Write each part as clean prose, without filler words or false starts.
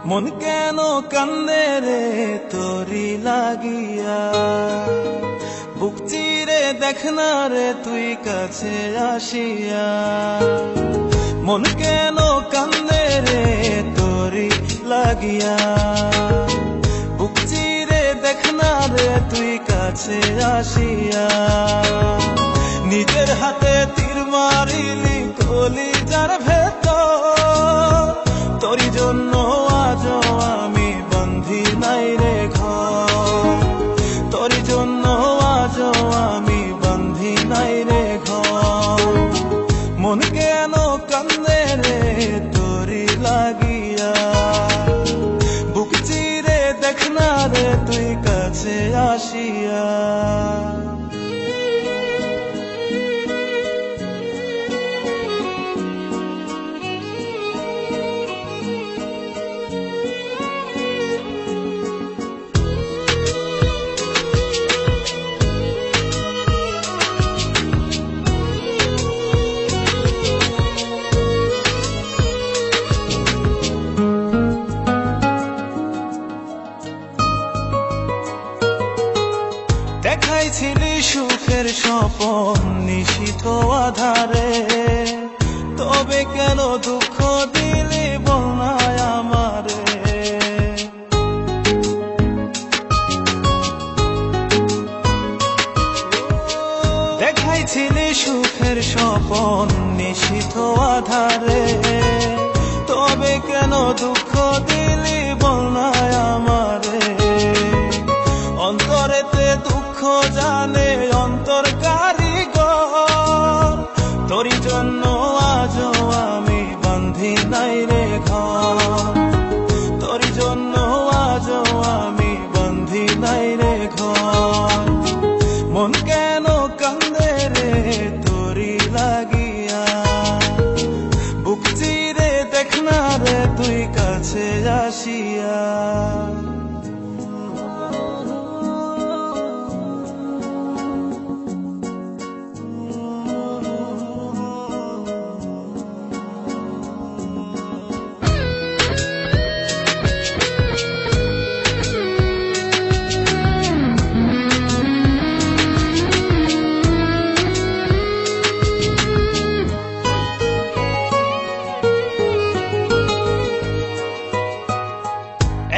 মন কেন কান্দে রে তোরি লাগিয়া, বুক চিরে দেখ না রে তুই কাছে আসিয়া। মন কেন কান্দে রে তোরি লাগিয়া, বুক চিরে দেখ না রে তুই কাছে আসিয়া। নিজের হাতে তীর মারিলি কলিজার ভেতর, তোরি জন্য আজ আমি বন্ধি নাই রে ঘর, তোরি জন্য আজ আমি বন্ধি নাই রে ঘর। মন কেন কান্দে রে তোরি লাগিয়া, বুক চিরে দেখ না রে তুই কাছে আসিয়া। দেখাইছিলি সুখের স্বপন নিশীথ আধারে, তবে কেন দুঃখ দিলি বল না আমারে। দেখাইছিলি সুখের স্বপন নিশীথ আধারে, তবে কেন দুঃখ দিলি বল না আমারে। অন্তরেতে দুঃখ জানে অন্তর কারিগর, তোরি জন্য আজ আমি বন্ধি নাই রে ঘর, তোরি জন্য আজ আমি বন্ধি নাই রে ঘর। মন কেন কান্দে রে তোরি লাগিয়া, বুক চিরে দেখ না রে তুই কাছে আসিয়া।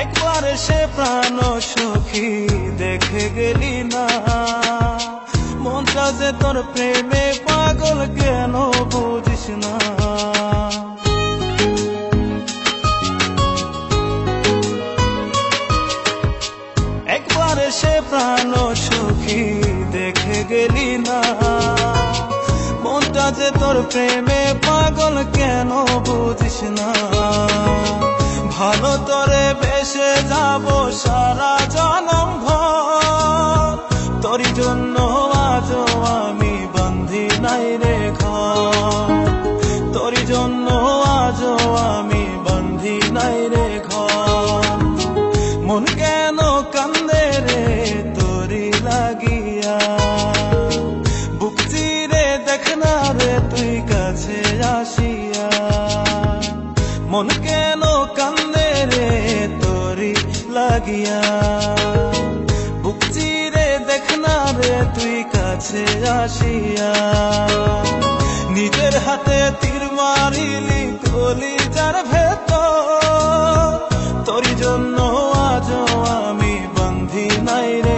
একবার সে প্রাণ সখী দেখে গেলি না, মনটা যে তোর প্রেমে পাগল কেন বুঝিস না। একবার সে প্রাণ সখী দেখে গেলি না, মনটা যে তোর প্রেমে পাগল কেন বুঝিস না। ভালো তোরে বেসে যাব সারা জনম ভর, তোরি জন্য আজ আমি বন্ধি নাই রে ঘর, তোরি জন্য আজ আমি বন্ধি নাই রে ঘর। মন কেন কান্দে রে তোরি লাগিয়া, বুক চিরে দেখ না রে তুই কাছে আসিয়া। মন কেন কান্দে রে তোরি লাগিয়া, বুক চিরে দেখ না রে তুই কাছে আসিয়া। নিজের হাতে তীর মারিলি কলিজার ভেতর, তোরি জন্য আজ আমি বন্ধি নাই রে